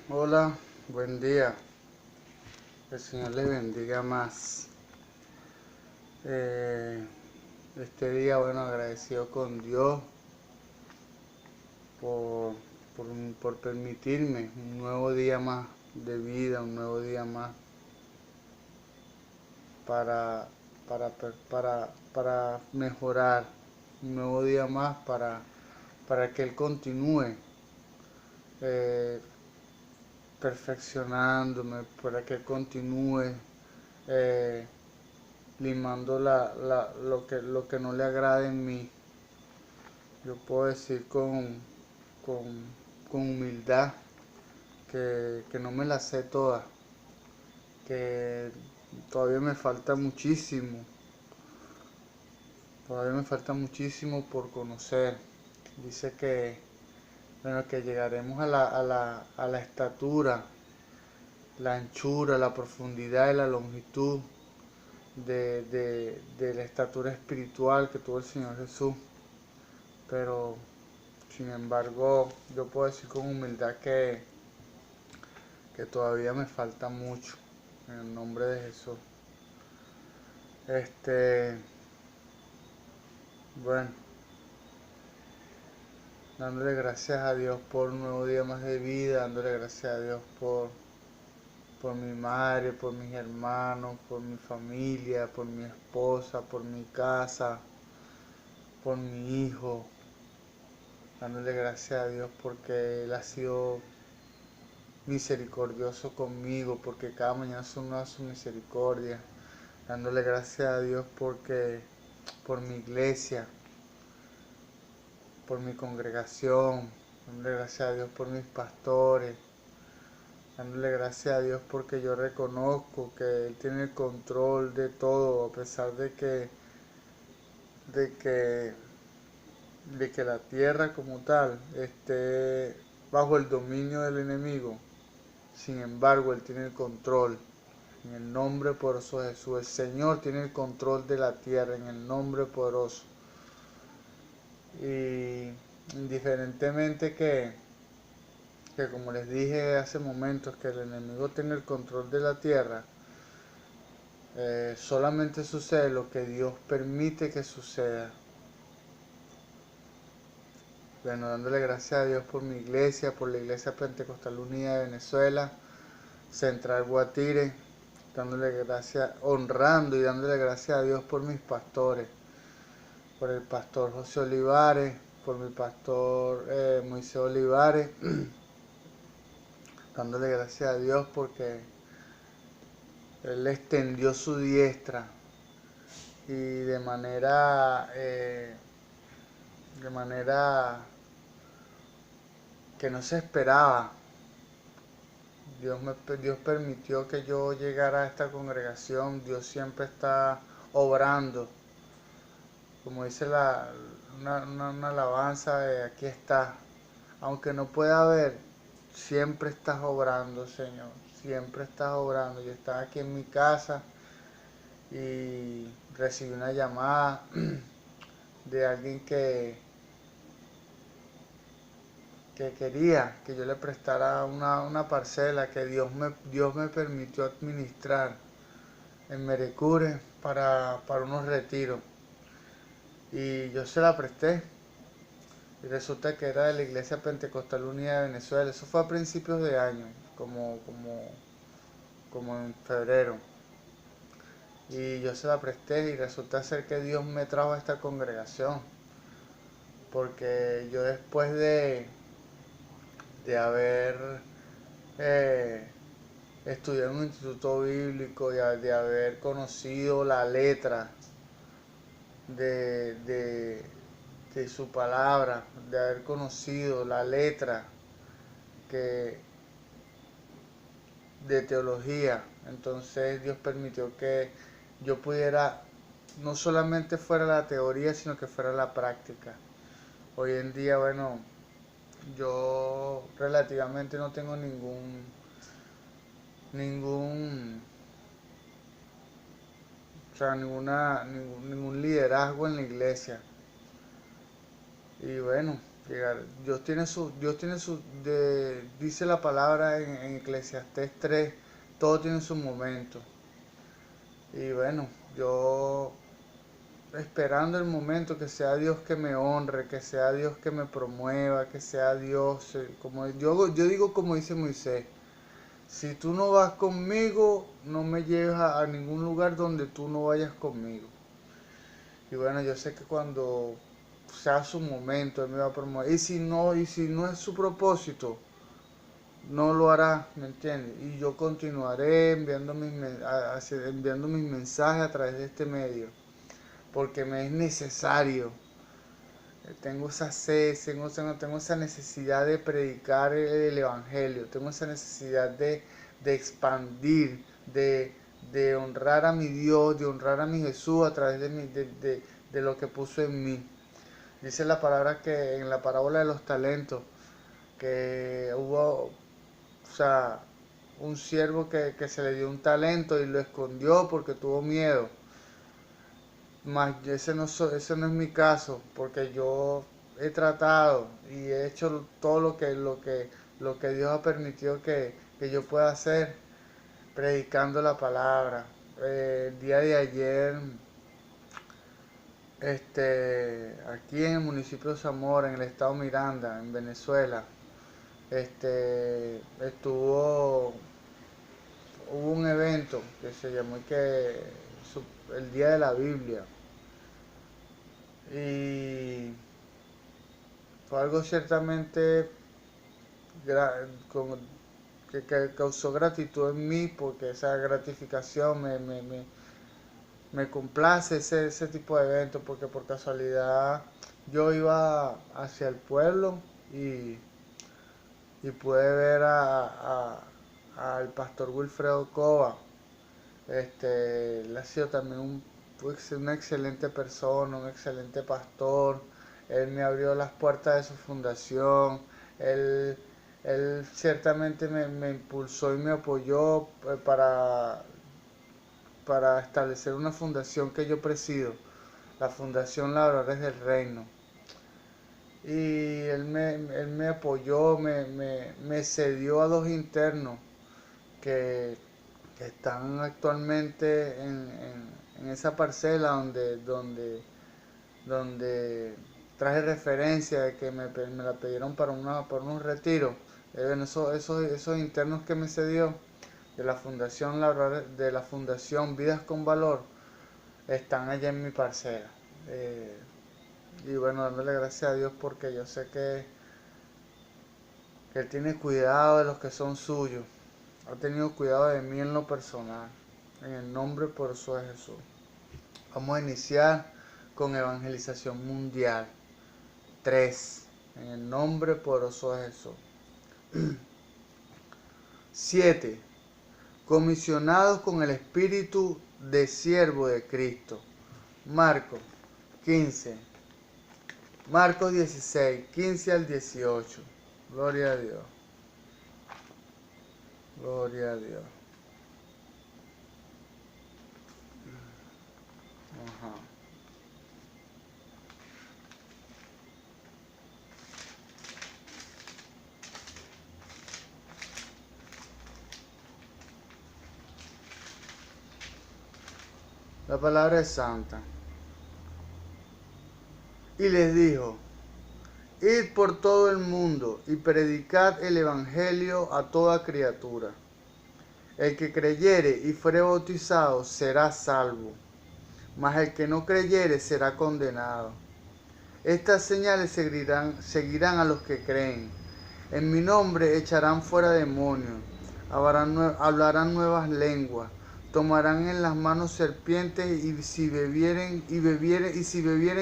Hola, buen día. El Señor les bendiga más. Eh, este día, bueno, agradecido con Dios por, por permitirme un nuevo día más de vida, un nuevo día más para, para mejorar, un nuevo día más para que Él continúe eh, perfeccionándome, para que Él continúe eh, limando lo que no le agrada en mí. Yo puedo decir con, con humildad que no me la sé toda, que todavía me falta muchísimo, todavía me falta muchísimo por conocer. Dice que, bueno, que llegaremos a la estatura, la anchura, la profundidad y la longitud de la estatura espiritual que tuvo el Señor Jesús. Pero sin embargo, yo puedo decir con humildad que todavía me falta mucho, en el nombre de Jesús. Este, bueno, dándole gracias a Dios por un nuevo día más de vida, dándole gracias a Dios por mi madre, por mis hermanos, por mi familia, por mi esposa, por mi casa, por mi hijo, dándole gracias a Dios porque Él ha sido misericordioso conmigo, porque cada mañana son nuevas su misericordia, dándole gracias a Dios porque por mi iglesia, por mi congregación, dándole gracias a Dios por mis pastores, dándole gracias a Dios porque yo reconozco que Él tiene el control de todo, a pesar de que, de que la tierra como tal esté bajo el dominio del enemigo. Sin embargo, Él tiene el control. En el nombre poderoso de Jesús, el Señor tiene el control de la tierra, en el nombre poderoso. Y indiferentemente que como les dije hace momentos, que el enemigo tiene el control de la tierra, solamente sucede lo que Dios permite que suceda. Bueno, dándole gracias a Dios por mi iglesia, por la Iglesia Pentecostal Unida de Venezuela, Central Guatire, dándole gracias, honrando y dándole gracias a Dios por mis pastores, por el pastor José Olivares, por mi pastor Moisés Olivares, dándole gracias a Dios porque Él extendió su diestra y de manera que no se esperaba. Dios permitió que yo llegara a esta congregación. Dios siempre está obrando. Como dice una alabanza de aquí está. Aunque no pueda ver, siempre estás obrando, Señor. Siempre estás obrando. Yo estaba aquí en mi casa y recibí una llamada de alguien que quería que yo le prestara una parcela que Dios me permitió administrar en Merecure para unos retiros. Y yo se la presté. Y resulta que era de la Iglesia Pentecostal Unida de Venezuela. Eso fue a principios de año, como en febrero. Y yo se la presté y resulta ser que Dios me trajo a esta congregación. Porque yo después de haber eh, estudiado en un instituto bíblico, de haber conocido la letra de, de, de su palabra, de haber conocido la letra que, de teología. Entonces Dios permitió que yo pudiera, no solamente fuera la teoría, sino que fuera la práctica. Hoy en día, bueno, yo relativamente no tengo ningún, o sea, ningún liderazgo en la iglesia. Y bueno, llegar. Dios tiene dice la palabra en Eclesiastés 3, todo tiene su momento. Y bueno, yo esperando el momento que sea Dios que me honre, que sea Dios que me promueva, que sea Dios, como yo digo como dice Moisés, si tú no vas conmigo, no me lleves a ningún lugar donde tú no vayas conmigo. Y bueno, yo sé que cuando sea su momento, Él me va a promover. Y si no es su propósito, no lo hará, ¿me entiendes? Y yo continuaré enviando mis mensajes a través de este medio, porque me es necesario. Tengo esa sed, tengo esa necesidad de predicar el Evangelio, tengo esa necesidad de expandir, de honrar a mi Dios, de honrar a mi Jesús a través de lo que puso en mí. Dice la palabra que en la parábola de los talentos, que hubo, o sea, un siervo que se le dio un talento y lo escondió porque tuvo miedo. Mas ese no es mi caso, porque yo he tratado y he hecho todo lo que Dios ha permitido que yo pueda hacer, predicando la palabra. El día de ayer, aquí en el municipio de Zamora, en el estado Miranda, en Venezuela, hubo un evento que se llamó el Día de la Biblia. Y fue algo ciertamente gra- como que causó gratitud en mí, porque esa gratificación me complace ese tipo de eventos, porque por casualidad yo iba hacia el pueblo y, y pude ver al pastor Wilfredo Cova. Él ha sido también una excelente persona, un excelente pastor. Él me abrió las puertas de su fundación. Él, él ciertamente me impulsó y me apoyó para establecer una fundación que yo presido, la Fundación Labradores del Reino. Y él me apoyó, me cedió a dos internos que que están actualmente en esa parcela donde traje referencia de que me la pidieron para unos retiros. Esos internos que me cedió de la Fundación Vidas con Valor están allá en mi parcela. Eh, y bueno, dándole gracias a Dios porque yo sé que Él tiene cuidado de los que son suyos. Ha tenido cuidado de mí en lo personal. En el nombre poderoso de Jesús. Vamos a iniciar con evangelización mundial. 3. En el nombre poderoso de Jesús. 7. Comisionados con el espíritu de siervo de Cristo. Marcos 15. Marcos 16, 15 al 18. Gloria a Dios. Gloria a Dios. Ajá. La palabra es santa. Y les dijo: Id por todo el mundo y predicad el evangelio a toda criatura. El que creyere y fuere bautizado será salvo, mas el que no creyere será condenado. Estas señales seguirán a los que creen. En mi nombre echarán fuera demonios, hablarán nuevas lenguas, tomarán en las manos serpientes y si bebieren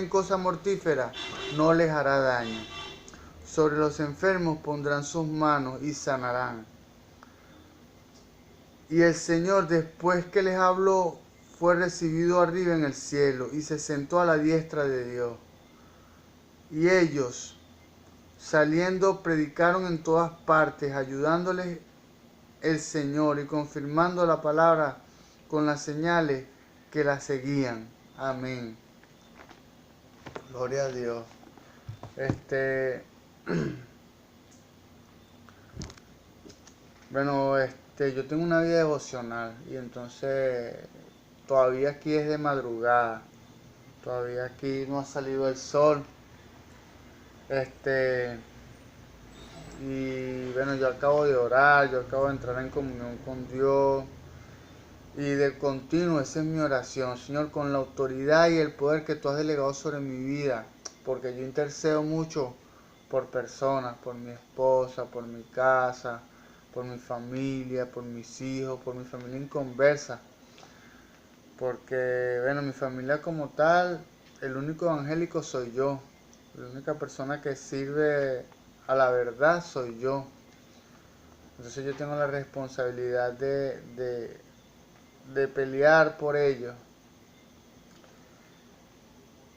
cosa mortífera, no les hará daño. Sobre los enfermos pondrán sus manos y sanarán. Y el Señor, después que les habló, fue recibido arriba en el cielo y se sentó a la diestra de Dios. Y ellos, saliendo, predicaron en todas partes, ayudándoles el Señor y confirmando la palabra con las señales que la seguían. Amén. Gloria a Dios. Bueno, yo tengo una vida devocional y entonces todavía aquí es de madrugada, todavía aquí no ha salido el sol. Este, y bueno, yo acabo de orar, yo acabo de entrar en comunión con Dios. Y de continuo, esa es mi oración, Señor, con la autoridad y el poder que tú has delegado sobre mi vida, porque yo intercedo mucho por personas, por mi esposa, por mi casa, por mi familia, por mis hijos, por mi familia inconversa, porque, bueno, mi familia como tal, el único evangélico soy yo, la única persona que sirve a la verdad soy yo. Entonces yo tengo la responsabilidad de pelear por ellos.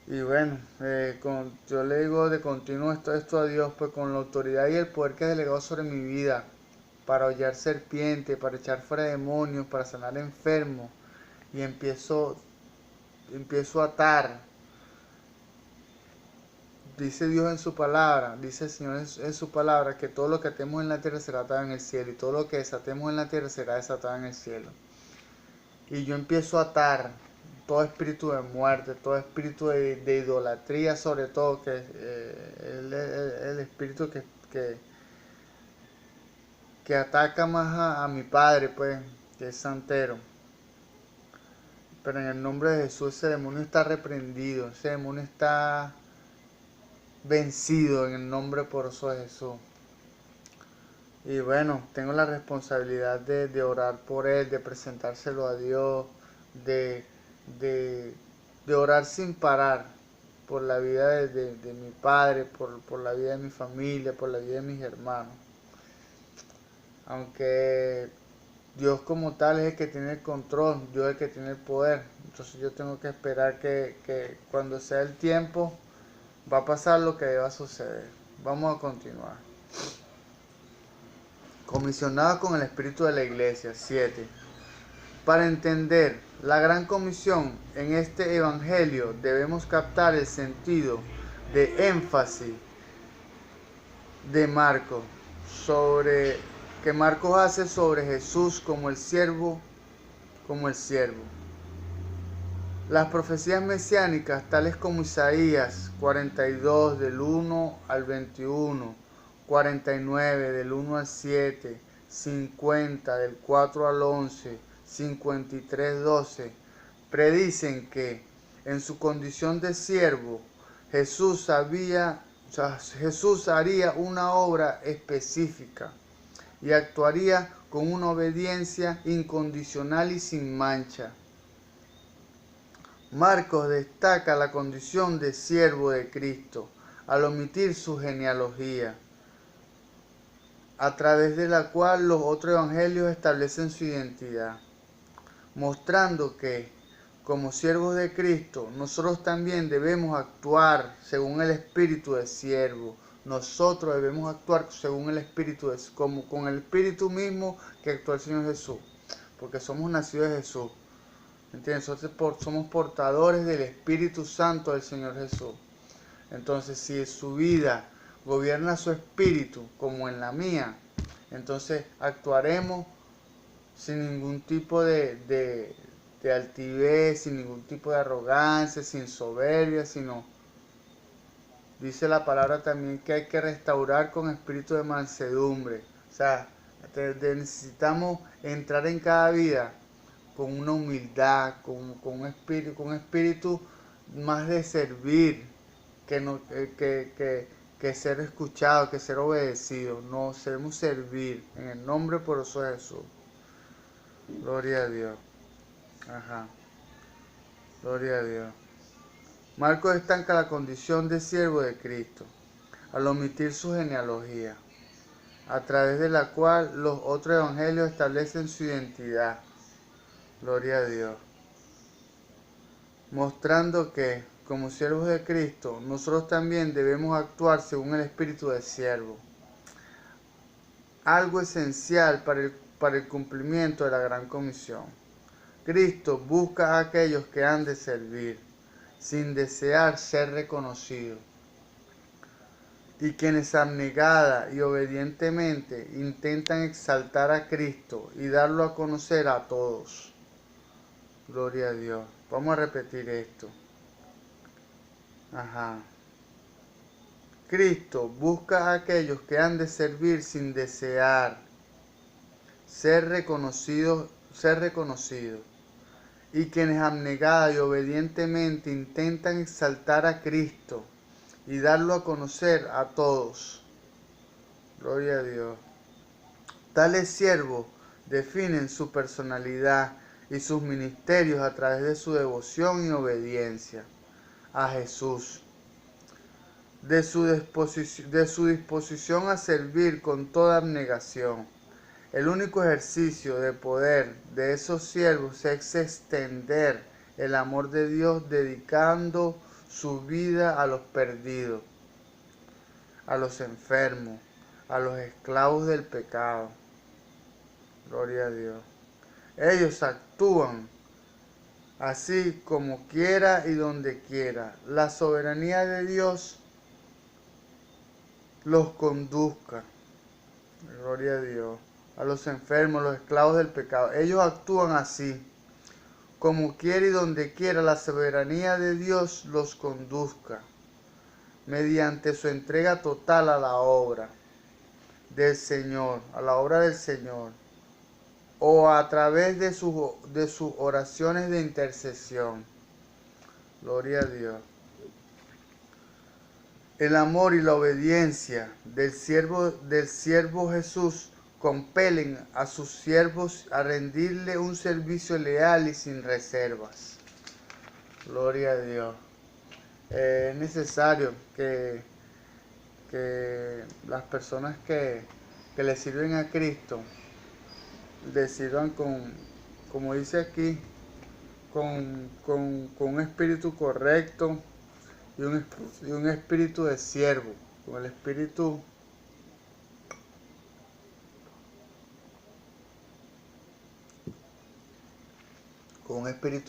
Y bueno, yo le digo de continuo esto a Dios, pues con la autoridad y el poder que ha delegado sobre mi vida, para hollar serpientes, para echar fuera demonios, para sanar enfermos. Y empiezo a atar. Dice Dios en su palabra, dice el Señor en su palabra, que todo lo que atemos en la tierra será atado en el cielo, y todo lo que desatemos en la tierra será desatado en el cielo. Y yo empiezo a atar todo espíritu de muerte, todo espíritu de idolatría, sobre todo, que el espíritu que ataca más a mi padre, pues, que es santero. Pero en el nombre de Jesús ese demonio está reprendido, ese demonio está vencido en el nombre poderoso de Jesús. Y bueno, tengo la responsabilidad de orar por él, de presentárselo a Dios, de, de, de orar sin parar por la vida de mi padre, por la vida de mi familia, por la vida de mis hermanos. Aunque Dios como tal es el que tiene el control, Dios es el que tiene el poder. Entonces yo tengo que esperar que cuando sea el tiempo va a pasar lo que deba suceder. Vamos a continuar. Comisionado con el Espíritu de la Iglesia. 7. Para entender la gran comisión en este Evangelio debemos captar el sentido de énfasis de Marcos sobre que Marcos hace sobre Jesús como el siervo, como el siervo. Las profecías mesiánicas, tales como Isaías 42 del 1 al 21, 49 del 1 al 7, 50 del 4 al 11, 53, 12, predicen que en su condición de siervo Jesús haría una obra específica y actuaría con una obediencia incondicional y sin mancha. Marcos destaca la condición de siervo de Cristo al omitir su genealogía, a través de la cual los otros evangelios establecen su identidad, mostrando que, como siervos de Cristo, nosotros también debemos actuar según el espíritu de siervo. Nosotros debemos actuar según el espíritu, como con el espíritu mismo que actuó el Señor Jesús, porque somos nacidos de Jesús. ¿Entiendes? Somos portadores del Espíritu Santo del Señor Jesús. Entonces, si su vida gobierna su espíritu, como en la mía, entonces actuaremos sin ningún tipo de altivez, sin ningún tipo de arrogancia, sin soberbia, sino, dice la palabra también que hay que restaurar con espíritu de mansedumbre. O sea, necesitamos entrar en cada vida con una humildad, con un espíritu más de servir que, no, que ser escuchado, que ser obedecido. No, debemos servir en el nombre poderoso de Jesús. Gloria a Dios. Ajá. Gloria a Dios. Marcos estanca la condición de siervo de Cristo al omitir su genealogía, a través de la cual los otros evangelios establecen su identidad. Gloria a Dios. Mostrando que, como siervos de Cristo, nosotros también debemos actuar según el espíritu de siervo. Algo esencial para el cumplimiento de la gran comisión. Cristo busca a aquellos que han de servir, sin desear ser reconocidos. y quienes abnegada y obedientemente intentan exaltar a Cristo y darlo a conocer a todos. Gloria a Dios. Vamos a repetir esto. Ajá. Cristo busca a aquellos que han de servir sin desear ser reconocidos, y quienes abnegada y obedientemente intentan exaltar a Cristo y darlo a conocer a todos. Gloria a Dios. Tales siervos definen su personalidad y sus ministerios a través de su devoción y obediencia a Jesús, de su disposición a servir con toda abnegación. El único ejercicio de poder de esos siervos es extender el amor de Dios dedicando su vida a los perdidos, a los enfermos, a los esclavos del pecado. Gloria a Dios. Ellos actúan así como quiera y donde quiera. La soberanía de Dios los conduzca. Gloria a Dios. A los enfermos, los esclavos del pecado. Ellos actúan así, como quiera y donde quiera la soberanía de Dios los conduzca, mediante su entrega total a la obra del Señor, a la obra del Señor, o a través de sus oraciones de intercesión. Gloria a Dios. El amor y la obediencia del siervo Jesús compelen a sus siervos a rendirle un servicio leal y sin reservas. Gloria a Dios. Es necesario que las personas que le sirven a Cristo le sirvan con, como dice aquí, con un espíritu correcto y un espíritu de siervo, con el espíritu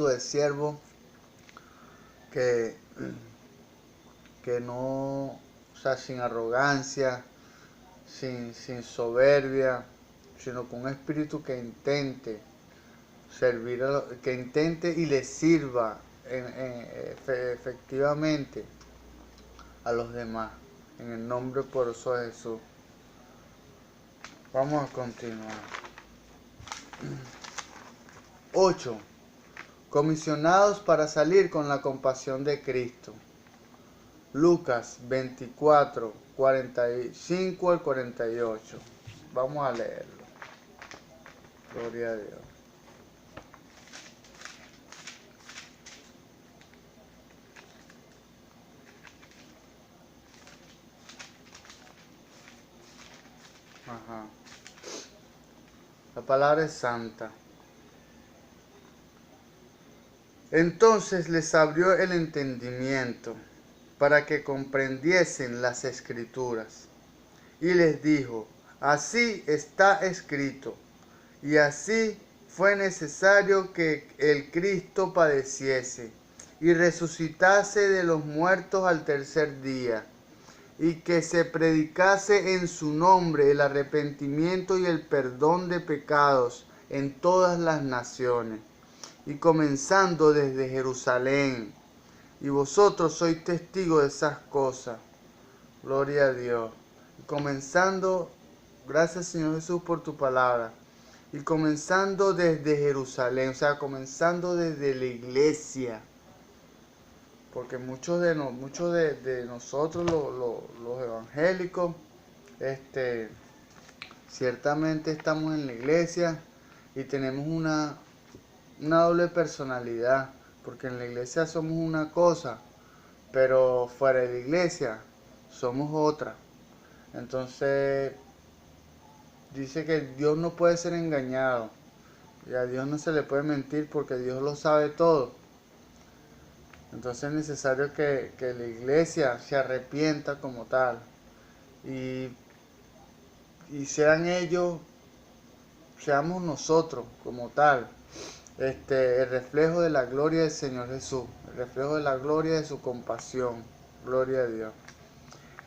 de siervo que no, o sea, sin arrogancia, sin soberbia, sino con un espíritu que intente servir, que intente y le sirva efectivamente a los demás, en el nombre poderoso de Jesús. Vamos a continuar. 8. Comisionados para salir con la compasión de Cristo. Lucas 24, 45 al 48. Vamos a leerlo. Gloria a Dios. Ajá. La palabra es santa. Entonces les abrió el entendimiento para que comprendiesen las Escrituras. Y les dijo, así está escrito, y así fue necesario que el Cristo padeciese y resucitase de los muertos al tercer día, y que se predicase en su nombre el arrepentimiento y el perdón de pecados en todas las naciones, y comenzando desde Jerusalén. Y vosotros sois testigos de esas cosas. Gloria a Dios. Y comenzando, gracias Señor Jesús por tu palabra. Y comenzando desde Jerusalén, o sea, comenzando desde la iglesia. Porque muchos de nosotros, los evangélicos, ciertamente estamos en la iglesia y tenemos una doble personalidad, porque en la iglesia somos una cosa, pero fuera de la iglesia somos otra. Entonces dice que Dios no puede ser engañado y a Dios no se le puede mentir porque Dios lo sabe todo. Entonces es necesario que la iglesia se arrepienta como tal y seamos nosotros como tal, el reflejo de la gloria del Señor Jesús, el reflejo de la gloria de su compasión. Gloria a Dios.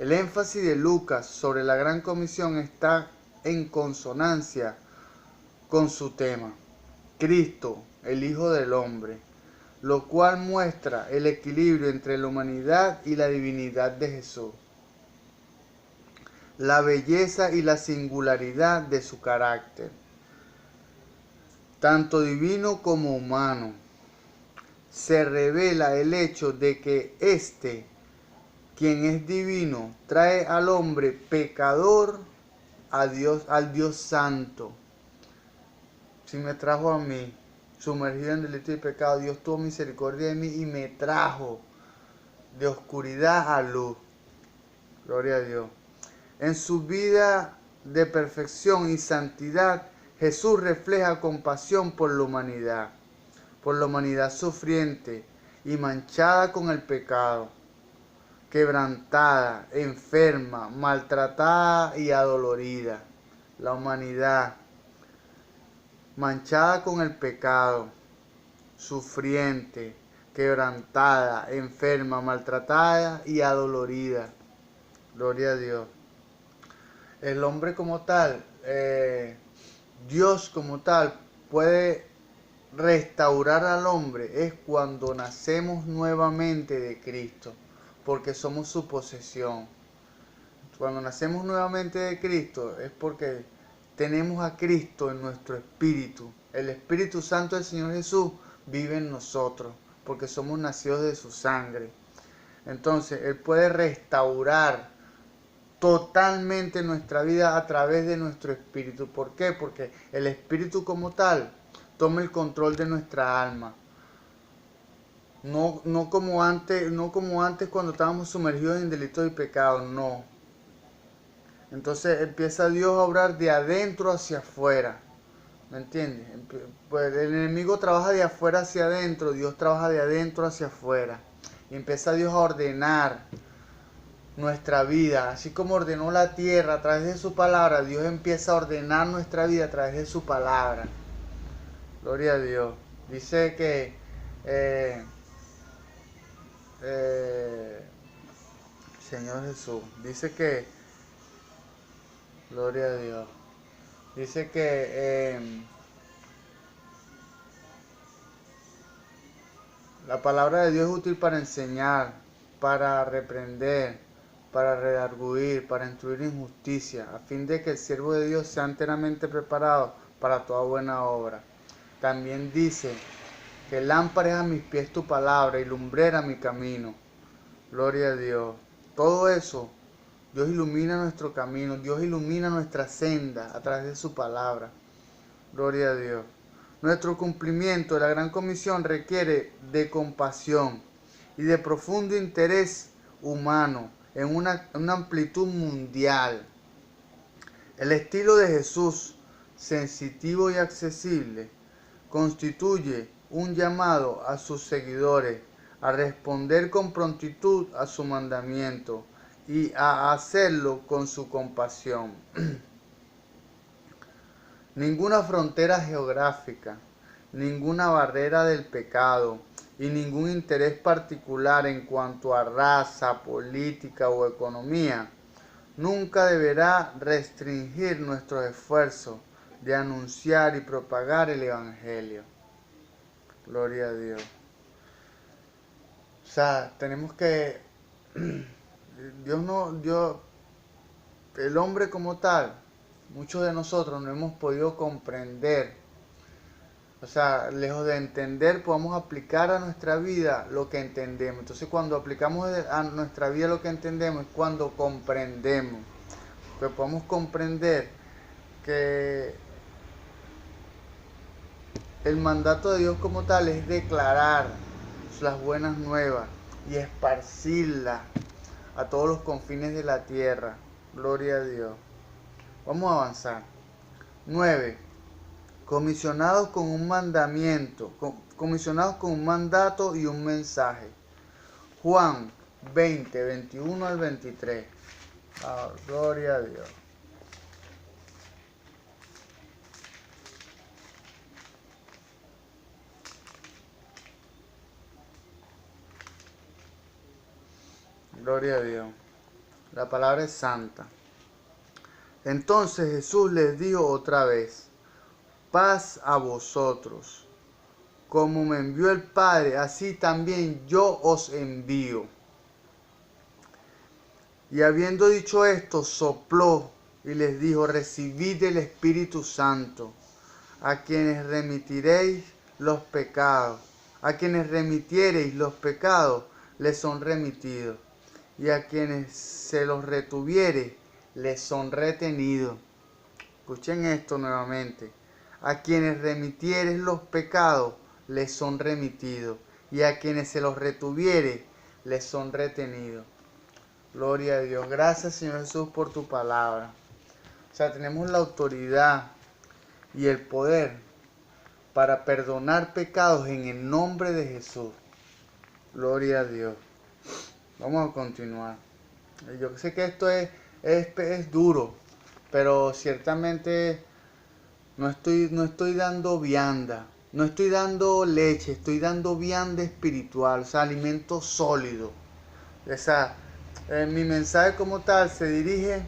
El énfasis de Lucas sobre la Gran Comisión está en consonancia con su tema, Cristo, el Hijo del Hombre, lo cual muestra el equilibrio entre la humanidad y la divinidad de Jesús, la belleza y la singularidad de su carácter, tanto divino como humano. Se revela el hecho de que éste, quien es divino, trae al hombre pecador a Dios, al Dios Santo. Si me trajo a mí, sumergido en delito y pecado, Dios tuvo misericordia de mí y me trajo de oscuridad a luz. Gloria a Dios. En su vida de perfección y santidad, Jesús refleja compasión por la humanidad sufriente y manchada con el pecado, quebrantada, enferma, maltratada y adolorida. La humanidad manchada con el pecado, sufriente, quebrantada, enferma, maltratada y adolorida. Gloria a Dios. El hombre como tal, Dios como tal, puede restaurar al hombre es cuando nacemos nuevamente de Cristo, porque somos su posesión. Cuando nacemos nuevamente de Cristo es porque tenemos a Cristo en nuestro espíritu. El Espíritu Santo del Señor Jesús vive en nosotros, porque somos nacidos de su sangre. Entonces, Él puede restaurar totalmente nuestra vida a través de nuestro espíritu. ¿Por qué? Porque el espíritu como tal toma el control de nuestra alma. No como antes cuando estábamos sumergidos en delitos y pecados, no. Entonces empieza Dios a obrar de adentro hacia afuera. ¿Me entiendes? Pues el enemigo trabaja de afuera hacia adentro, Dios trabaja de adentro hacia afuera. Y empieza Dios a ordenar nuestra vida, así como ordenó la tierra a través de su palabra, Dios empieza a ordenar nuestra vida a través de su palabra. Gloria a Dios. Dice que Señor Jesús, dice que, gloria a Dios, dice que la palabra de Dios es útil para enseñar, para reprender, para redarguir, para instruir en justicia, a fin de que el siervo de Dios sea enteramente preparado para toda buena obra. También dice que lámpara es a mis pies tu palabra y lumbrera mi camino. Gloria a Dios. Todo eso, Dios ilumina nuestro camino, Dios ilumina nuestra senda a través de su palabra. Gloria a Dios. Nuestro cumplimiento de la Gran Comisión requiere de compasión y de profundo interés humano en una amplitud mundial. El estilo de Jesús, sensitivo y accesible, constituye un llamado a sus seguidores a responder con prontitud a su mandamiento y a hacerlo con su compasión. Ninguna frontera geográfica, ninguna barrera del pecado y ningún interés particular en cuanto a raza, política o economía nunca deberá restringir nuestros esfuerzos de anunciar y propagar el Evangelio. Gloria a Dios. O sea, tenemos que... el hombre como tal, muchos de nosotros no hemos podido comprender. O sea, lejos de entender, podemos aplicar a nuestra vida lo que entendemos. Entonces, cuando aplicamos a nuestra vida lo que entendemos, es cuando comprendemos. Que podemos comprender que el mandato de Dios como tal es declarar las buenas nuevas y esparcirlas a todos los confines de la tierra. Gloria a Dios. Vamos a avanzar. 9. Comisionados con un mandamiento, comisionados con un mandato y un mensaje. Juan 20, 21 al 23. Gloria a Dios. Gloria a Dios. La palabra es santa. Entonces Jesús les dijo otra vez: paz a vosotros. Como me envió el Padre, así también yo os envío. Y habiendo dicho esto, sopló y les dijo: recibid el Espíritu Santo. A quienes remitiréis los pecados, a quienes remitiereis los pecados, les son remitidos. Y a quienes se los retuviere, les son retenidos. Escuchen esto nuevamente. A quienes remitieres los pecados, les son remitidos. Y a quienes se los retuviere, les son retenidos. Gloria a Dios. Gracias, Señor Jesús, por tu palabra. O sea, tenemos la autoridad y el poder para perdonar pecados en el nombre de Jesús. Gloria a Dios. Vamos a continuar. Yo sé que esto es duro, pero ciertamente no estoy dando vianda, no estoy dando leche, estoy dando vianda espiritual, o sea, alimento sólido. O sea, mi mensaje como tal se dirige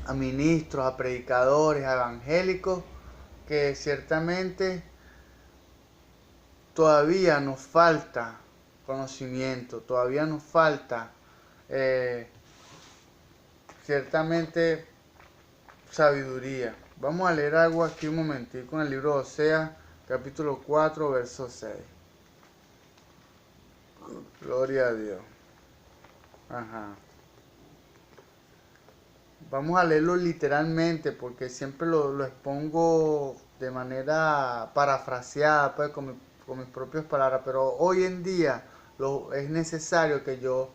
a ministros, a predicadores, a evangélicos, que ciertamente todavía nos falta conocimiento, todavía nos falta ciertamente sabiduría. Vamos a leer algo aquí un momentico en el libro de Oseas, capítulo 4, verso 6. Gloria a Dios. Ajá. Vamos a leerlo literalmente porque siempre lo expongo de manera parafraseada, pues con mis propias palabras, pero hoy en día es necesario que yo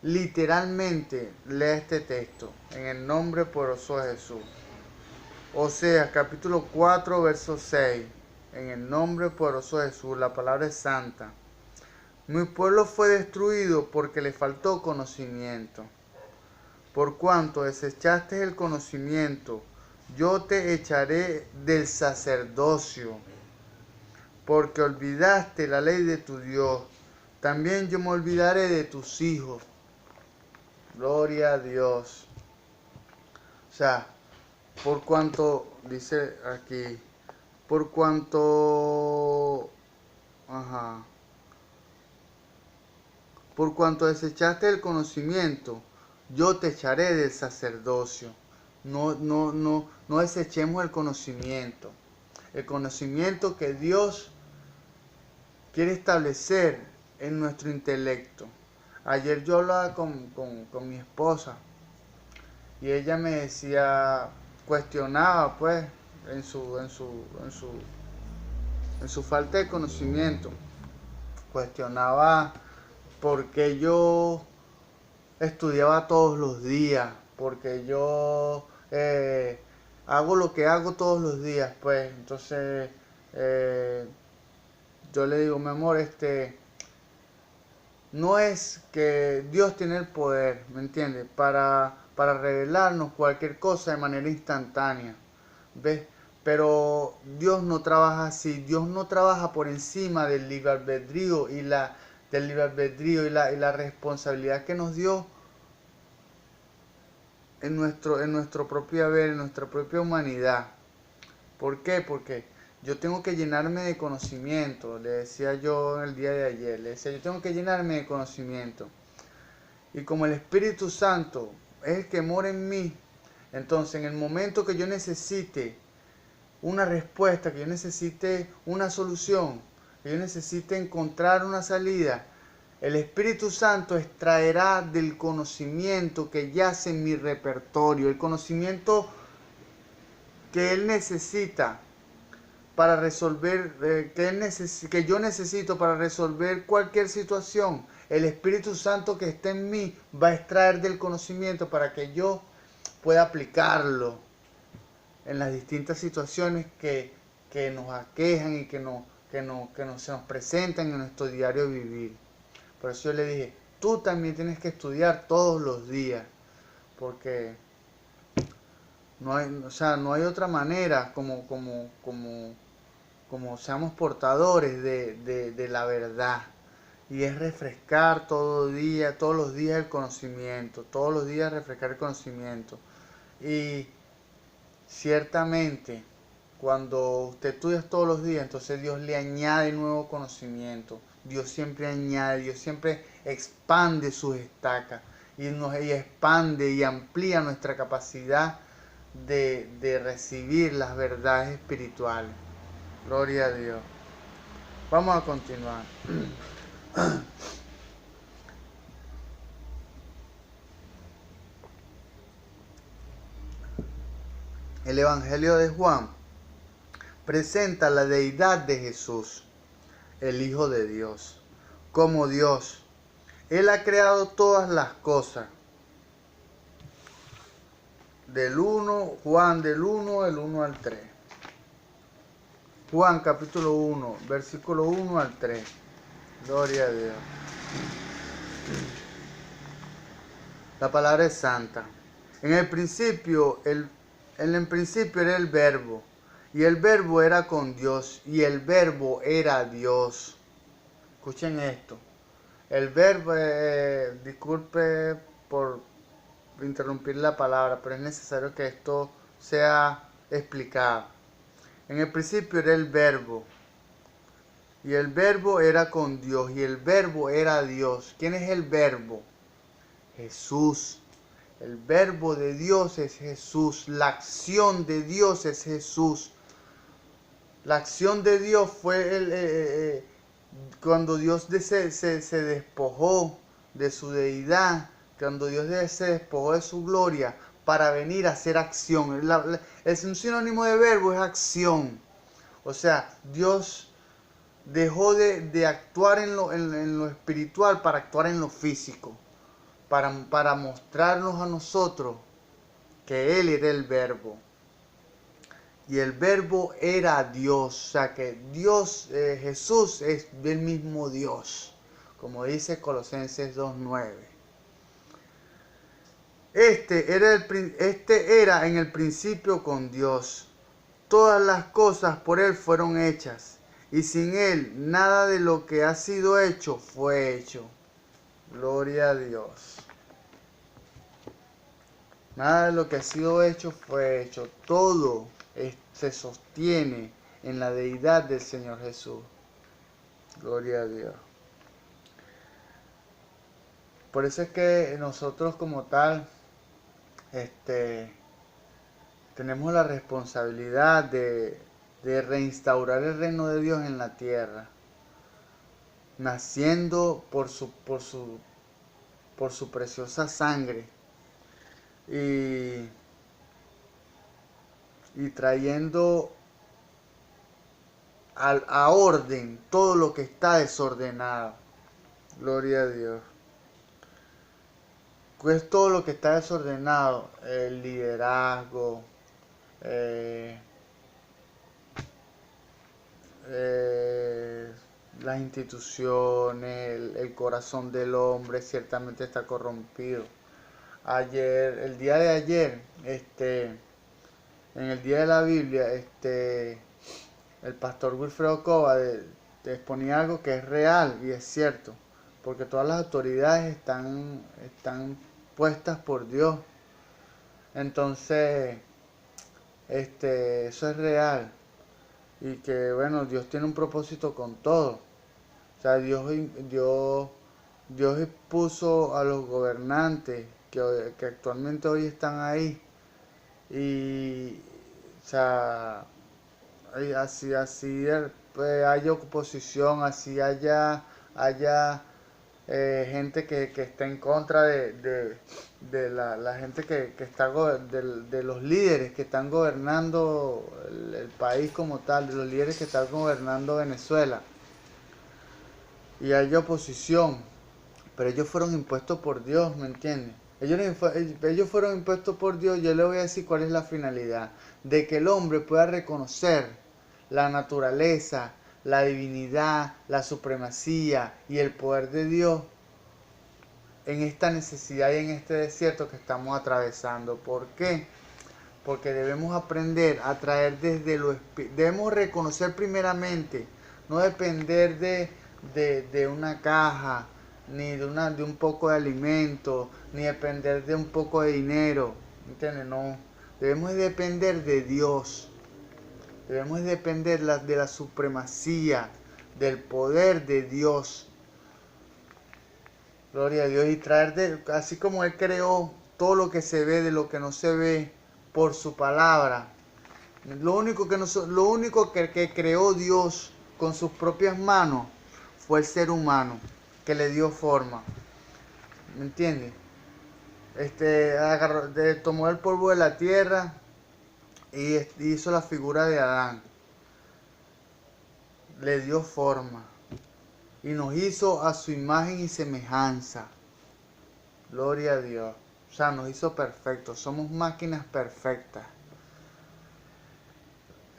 literalmente lea este texto en el nombre poderoso de Jesús. Oseas capítulo 4 verso 6. En el nombre poderoso de Jesús, la palabra es santa. Mi pueblo fue destruido porque le faltó conocimiento. Por cuanto desechaste el conocimiento, yo te echaré del sacerdocio, porque olvidaste la ley de tu Dios. También yo me olvidaré de tus hijos. Gloria a Dios. O sea, por cuanto, dice aquí, por cuanto, por cuanto desechaste el conocimiento, yo te echaré del sacerdocio. No desechemos el conocimiento. El conocimiento que Dios quiere establecer en nuestro intelecto. Ayer yo hablaba con mi esposa y ella me decía, cuestionaba pues en su falta de conocimiento, cuestionaba por qué yo estudiaba todos los días, porque yo hago lo que hago todos los días, pues entonces yo le digo, mi amor, no es que Dios tiene el poder, ¿me entiendes? Para revelarnos cualquier cosa de manera instantánea, ¿ves? Pero Dios no trabaja así, Dios no trabaja por encima del libre albedrío y la responsabilidad que nos dio en nuestro propio haber, en nuestra propia humanidad. ¿Por qué? Porque yo tengo que llenarme de conocimiento, le decía yo el día de ayer, le decía, yo tengo que llenarme de conocimiento. Y como el Espíritu Santo es el que mora en mí, entonces en el momento que yo necesite una respuesta, que yo necesite una solución, que yo necesite encontrar una salida, el Espíritu Santo extraerá del conocimiento que yace en mi repertorio, el conocimiento que Él necesita para resolver, que yo necesito para resolver cualquier situación. El Espíritu Santo que está en mí va a extraer del conocimiento para que yo pueda aplicarlo en las distintas situaciones que nos aquejan y que se nos presentan en nuestro diario vivir. Por eso yo le dije, tú también tienes que estudiar todos los días, porque no hay otra manera como seamos portadores de la verdad. Y es refrescar todos los días el conocimiento, todos los días refrescar el conocimiento. Y ciertamente, cuando usted estudia todos los días, entonces Dios le añade nuevo conocimiento. Dios siempre añade, Dios siempre expande sus estacas y expande y amplía nuestra capacidad de recibir las verdades espirituales. Gloria a Dios. Vamos a continuar. El Evangelio de Juan presenta la deidad de Jesús, el Hijo de Dios, como Dios. Él ha creado todas las cosas. Juan del 1, el 1 al 3. Juan capítulo 1, versículo 1 al 3. Gloria a Dios. La palabra es santa. En el principio era el verbo, y el verbo era con Dios, y el verbo era Dios. Escuchen esto. El verbo, disculpe por interrumpir la palabra, pero es necesario que esto sea explicado. En el principio era el verbo, y el verbo era con Dios, y el verbo era Dios. ¿Quién es el verbo? Jesús. El verbo de Dios es Jesús. La acción de Dios es Jesús. La acción de Dios fue cuando Dios se despojó de su deidad, cuando Dios se despojó de su gloria para venir a hacer acción. Es un sinónimo de verbo, es acción. O sea, Dios dejó de actuar en lo espiritual para actuar en lo físico, para mostrarnos a nosotros que Él era el verbo. Y el verbo era Dios, o sea que Dios, Jesús es el mismo Dios, como dice Colosenses 2:9. Este era en el principio con Dios. Todas las cosas por Él fueron hechas, y sin Él nada de lo que ha sido hecho fue hecho. Gloria a Dios. Nada de lo que ha sido hecho fue hecho. Todo se sostiene en la deidad del Señor Jesús. Gloria a Dios. Por eso es que nosotros como tal tenemos la responsabilidad de reinstaurar el reino de Dios en la tierra, naciendo por su preciosa sangre y trayendo a orden todo lo que está desordenado. Gloria a Dios. Pues todo lo que está desordenado, el liderazgo, las instituciones, el corazón del hombre ciertamente está corrompido. El día de ayer, en el día de la Biblia, el pastor Wilfredo Cova exponía algo que es real y es cierto, porque todas las autoridades están puestas por Dios. Entonces, eso es real. Y que bueno, Dios tiene un propósito con todo. O sea, Dios puso a los gobernantes que actualmente hoy están ahí. Y, o sea, así haya oposición, así haya gente que está en contra de la gente que está de los líderes que están gobernando el país como tal, de los líderes que están gobernando Venezuela, y hay oposición, pero ellos fueron impuestos por Dios, ¿me entiendes? Ellos fueron impuestos por Dios. Yo le voy a decir cuál es la finalidad: de que el hombre pueda reconocer la naturaleza, la divinidad, la supremacía y el poder de Dios en esta necesidad y en este desierto que estamos atravesando. ¿Por qué? Porque debemos aprender a traer debemos reconocer primeramente, no depender de una caja, ni de un poco de alimento, ni depender de un poco de dinero. ¿Entiendes? No. Debemos depender de Dios. Debemos depender de la supremacía, del poder de Dios. Gloria a Dios. Y así como Él creó todo lo que se ve de lo que no se ve por su palabra. Lo único que creó Dios con sus propias manos fue el ser humano, que le dio forma. ¿Me entiendes? Tomó el polvo de la tierra y hizo la figura de Adán. Le dio forma. Y nos hizo a su imagen y semejanza. Gloria a Dios. O sea, nos hizo perfectos. Somos máquinas perfectas.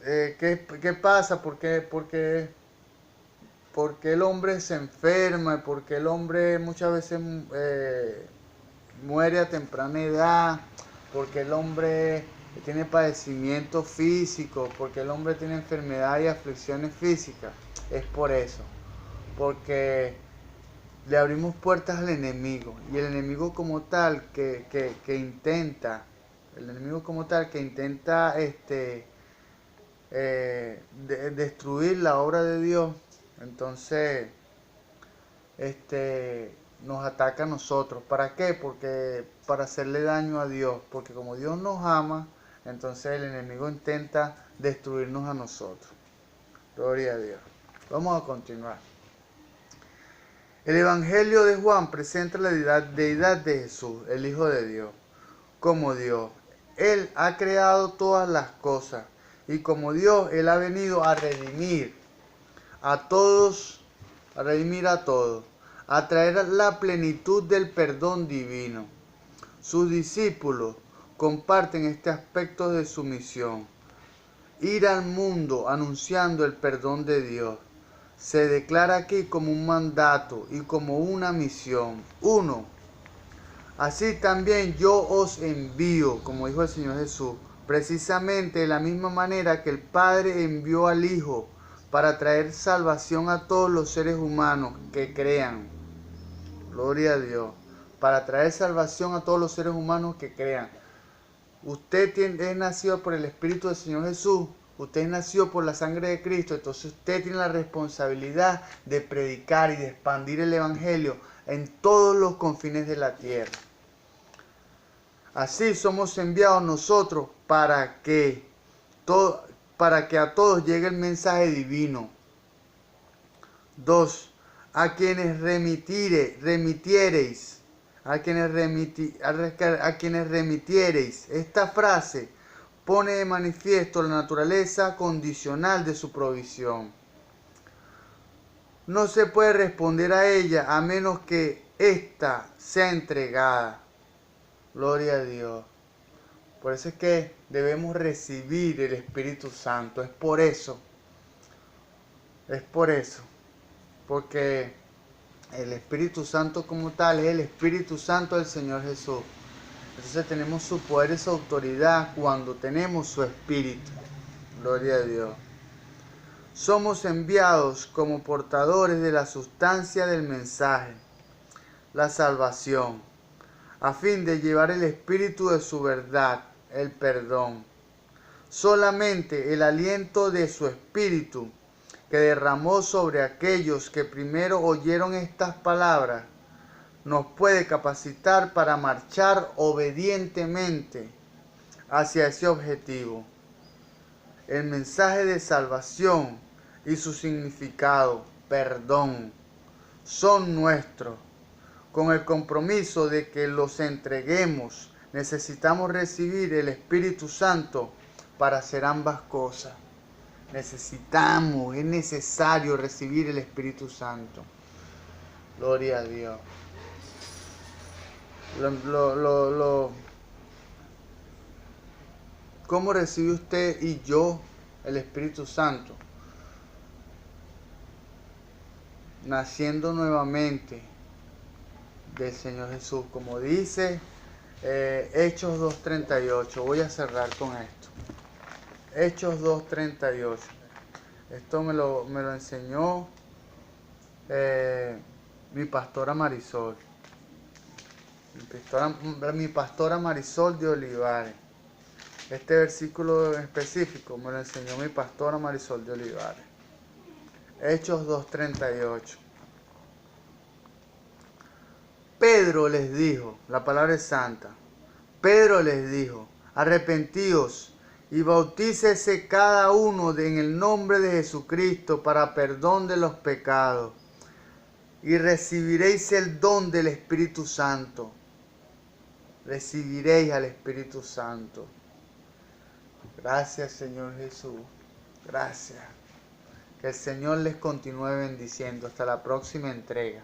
¿Qué pasa? Porque el hombre se enferma, porque el hombre muchas veces muere a temprana edad, porque el hombre tiene padecimientos físicos, porque el hombre tiene enfermedad y aflicciones físicas. Es por eso, porque le abrimos puertas al enemigo, y el enemigo como tal que intenta, destruir la obra de Dios, entonces nos ataca a nosotros. ¿Para qué? Porque para hacerle daño a Dios, porque como Dios nos ama, entonces el enemigo intenta destruirnos a nosotros. Gloria a Dios. Vamos a continuar. El Evangelio de Juan presenta la deidad de Jesús, el Hijo de Dios, como Dios. Él ha creado todas las cosas y como Dios, Él ha venido a redimir a todos, a traer la plenitud del perdón divino. Sus discípulos comparten este aspecto de su misión: ir al mundo anunciando el perdón de Dios. Se declara aquí como un mandato y como una misión. 1. Así también yo os envío, como dijo el Señor Jesús, precisamente de la misma manera que el Padre envió al Hijo para traer salvación a todos los seres humanos que crean. Gloria a Dios. Para traer salvación a todos los seres humanos que crean. Usted es nacido por el Espíritu del Señor Jesús. Usted es nacido por la sangre de Cristo. Entonces usted tiene la responsabilidad de predicar y de expandir el Evangelio en todos los confines de la tierra. Así somos enviados nosotros para que a todos llegue el mensaje divino. 2. A quienes remitiereis. Esta frase pone de manifiesto la naturaleza condicional de su provisión. No se puede responder a ella a menos que ésta sea entregada. Gloria a Dios. Por eso es que debemos recibir el Espíritu Santo. Es por eso. Porque el Espíritu Santo como tal es el Espíritu Santo del Señor Jesús. Entonces tenemos su poder y su autoridad cuando tenemos su Espíritu. Gloria a Dios. Somos enviados como portadores de la sustancia del mensaje, la salvación, a fin de llevar el Espíritu de su verdad, el perdón. Solamente el aliento de su Espíritu, que derramó sobre aquellos que primero oyeron estas palabras, nos puede capacitar para marchar obedientemente hacia ese objetivo. El mensaje de salvación y su significado, perdón, son nuestros. Con el compromiso de que los entreguemos, necesitamos recibir el Espíritu Santo para hacer ambas cosas. Es necesario recibir el Espíritu Santo. Gloria a Dios. ¿Cómo recibe usted y yo el Espíritu Santo? Naciendo nuevamente del Señor Jesús, como dice Hechos 2:38. Voy a cerrar con esto. Hechos 2:38. Esto me lo enseñó mi pastora Marisol. Mi pastora Marisol de Olivares. Este versículo en específico me lo enseñó mi pastora Marisol de Olivares. Hechos 2:38. Pedro les dijo, la palabra es santa. Pedro les dijo, arrepentíos y bautícese cada uno en el nombre de Jesucristo para perdón de los pecados, y recibiréis el don del Espíritu Santo. Recibiréis al Espíritu Santo. Gracias, Señor Jesús. Gracias. Que el Señor les continúe bendiciendo. Hasta la próxima entrega.